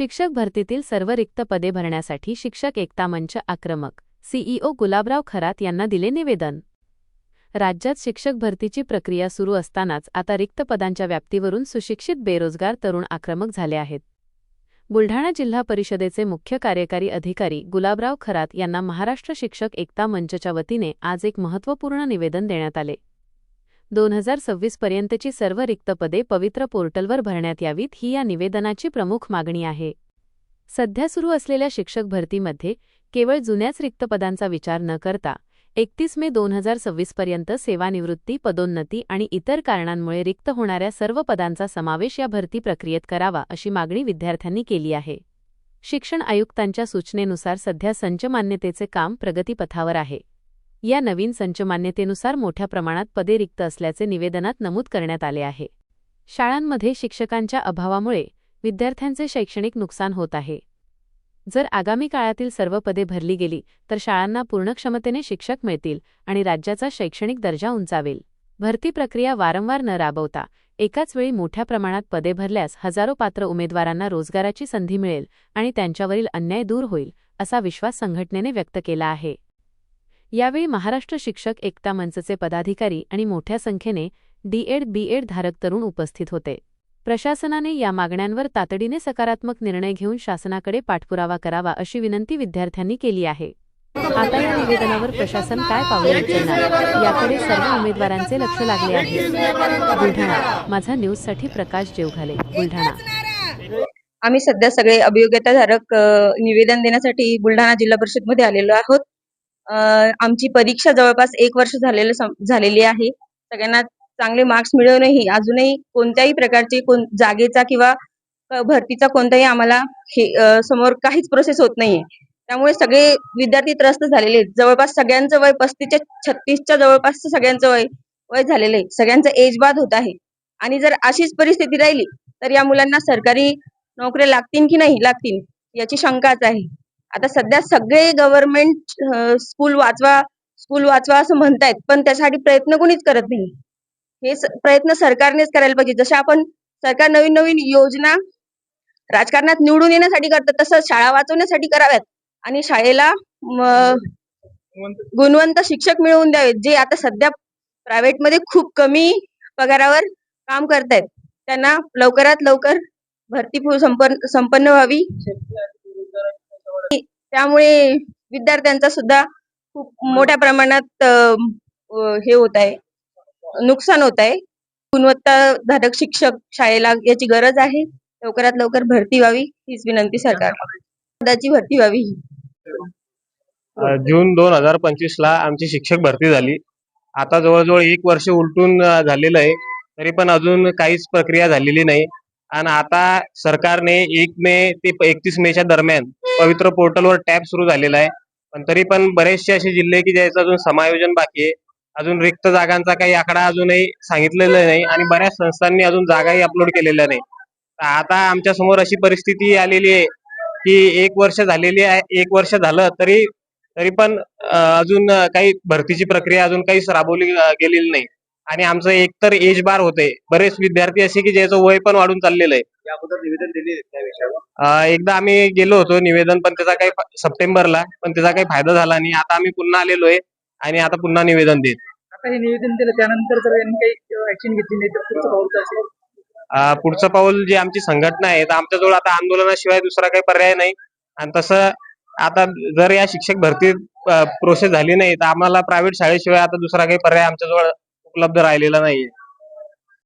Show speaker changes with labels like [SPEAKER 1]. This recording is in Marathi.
[SPEAKER 1] शिक्षक भरतीतील सर्व रिक्त पदे भरण्यासाठी शिक्षक एकता मंच आक्रमक, सीईओ गुलाबराव खरात यांना दिले निवेदन। राज्यात शिक्षक भरतीची प्रक्रिया सुरू असतानाच आता रिक्त पदांच्या व्याप्तीवरून सुशिक्षित बेरोजगार तरुण आक्रमक झाले आहेत। बुलढाणा जिल्हा परिषदेचे मुख्य कार्यकारी अधिकारी गुलाबराव खरात यांना महाराष्ट्र शिक्षक एकता मंचच्या वतीने आज एक महत्त्वपूर्ण निवेदन देण्यात आले। 2026 पर्यंतची सर्व रिक्त पदे पवित्र पोर्टलवर भरण्यात यावीत ही या निवेदनाची प्रमुख मागणी आहे। सध्या सुरू असलेल्या शिक्षक भरतीमध्ये केवळ जुन्याच रिक्त पदांचा विचार न करता 31 मे 2026 पर्यंत सेवानिवृत्ती, पदोन्नती आणि इतर कारणांमुळे रिक्त होणाऱ्या सर्व पदांचा समावेश या भरती प्रक्रियेत करावा अशी मागणी विद्यार्थ्यांनी केली आहे। शिक्षण आयुक्तांच्या सूचनेनुसार सध्या संच मान्यतेचे काम प्रगतीपथावर आहे। या नवीन संच मान्यतेनुसार मोठ्या प्रमाणात पदे रिक्त असल्याचे निवेदनात नमूद करण्यात आले आहे। शाळांमध्ये शिक्षकांच्या अभावामुळे विद्यार्थ्यांचे शैक्षणिक नुकसान होत आहे। जर आगामी काळातील सर्व पदे भरली गेली तर शाळांना पूर्ण क्षमतेने शिक्षक मिळतील आणि राज्याचा शैक्षणिक दर्जा उंचावेल। भरती प्रक्रिया वारंवार न राबवता एकाच वेळी मोठ्या प्रमाणात पदे भरल्यास हजारो पात्र उमेदवारांना रोजगाराची संधी मिळेल आणि त्यांच्यावरील अन्याय दूर होईल असा विश्वास संघटनेने व्यक्त केला आहे। यावेळी महाराष्ट्र शिक्षक एकता मंचचे पदाधिकारी आणि मोठ्या संख्येने डी.एड. बी.एड. धारक तरुण उपस्थित होते। प्रशासनाने या मागण्यांवर तातडीने सकारात्मक निर्णय घेऊन शासनाकडे पाठपुरावा करावा अशी विनंती विद्यार्थ्यांनी केली आहे। आता या निवेदनावर प्रशासन काय पावले उचलणार याकडे सर्व उमेदवारांचे लक्ष लागले आहे। बुलढाणा, माझा न्यूजसाठी प्रकाश जेवघाले, बुलढाणा।
[SPEAKER 2] आम्ही सध्या सगळे अभियोग्यताधारक निवेदन देण्यासाठी बुलढाणा जिल्हा परिषदमध्ये आलेलो आहोत। आमची परीक्षा जवळपास 1 वर्ष झालेली आहे। सगळ्यांना चांगले मार्क्स मिळवूनही अजूनही कोणत्याही प्रकारची जागेचा किंवा भरतीचा कोणताही आम्हाला समोर काहीच प्रोसेस होत नाहीये। त्यामुळे सगळे विद्यार्थी त्रस्त झालेले आहेत। जवळपास सगळ्यांचं वय 35 ते 36च्या जवळपास सगळ्यांचं वय झालेलं आहे। सगळ्यांचं एज बाद होत आहे आणि जर अशीच परिस्थिती राहिली तर या मुलांना सरकारी नोकऱ्या लागतील की नाही लागतील याची शंकाच आहे। आता सध्या सगळे गव्हर्नमेंट स्कूल वाचवा असं म्हणतायत, पण त्यासाठी प्रयत्न कोणीच करत नाही। हे प्रयत्न सरकारनेच करायला पाहिजे। जसे आपण सरकार नवीन नवीन योजना राजकारणात निवडून येण्यासाठी करतात तसं शाळा वाचवण्यासाठी कराव्यात आणि शाळेला गुणवंत शिक्षक मिळवून द्यावेत, जे आता सध्या प्रायव्हेट मध्ये खूप कमी पगारावर काम करतायत। त्यांना लवकरात लवकर भरती संपन्न व्हावी। त्यामुळे विद्यार्थ्यांचा सुद्धा खूप मोठ्या प्रमाणात हे होत आहे, नुकसान होत आहे। गुणवत्ताधारक शिक्षक शाळेला याची गरज आहे। लवकरात लवकर भरती व्हावी हीच विनंती सरकार पदाची भरती व्हावी।
[SPEAKER 3] जून 2025 ला आमची शिक्षक भरती झाली। आता जवळजवळ 1 वर्ष उलटून झालेलं आहे, तरी पण अजून काहीच प्रक्रिया झालेली नाही। आणि आता सरकारने 1 मे ते 31 मेच्या दरम्यान पवित्र पोर्टलवर टॅब सुरू झालेला आहे, पण तरी पण बरेचसे असे जिल्हे की ज्याचं अजून समायोजन बाकी आहे। अजून रिक्त जागांचा काही आकडा अजूनही सांगितलेला नाही आणि बऱ्याच संस्थांनी अजून जागाही अपलोड केलेल्या नाही। आता आमच्या समोर अशी परिस्थिती आलेली आहे की 1 वर्ष झालेली आहे, 1 वर्ष झालं तरी पण अजून काही भरतीची प्रक्रिया अजून काहीच राबवली गेलेली नाही आणि आमचं एकतर एज बार होते। बरेच विद्यार्थी असे की ज्याचं वय पण वाढून चाललेलं आहे।
[SPEAKER 4] याबद्दल निवेदन दिले त्या विषयावर
[SPEAKER 3] एकदा आम्ही गेलो होतो निवेदन, पण त्याचा काही सप्टेंबरला, पण त्याचा काही फायदा झाला नाही। आता आम्ही पुन्हा आलेलोय आणि आता पुन्हा निवेदन देत।
[SPEAKER 4] आता हे निवेदन दिलं त्यानंतर जर यांनी काही ऍक्शन घेतली नाही तर पुढचं पाऊल काय असेल?
[SPEAKER 3] पुढचं पाऊल जी आमची संघटना आहे तर आमच्याजवळ आता आंदोलनाशिवाय दुसरा काही पर्याय नाही। आणि तसं आता जर या शिक्षक भरती प्रोसेस झाली नाही तर आम्हाला प्रायव्हेट शाळेशिवाय आता दुसरा काही पर्याय आमच्याजवळ उपलब्ध राहिलेला नाहीये।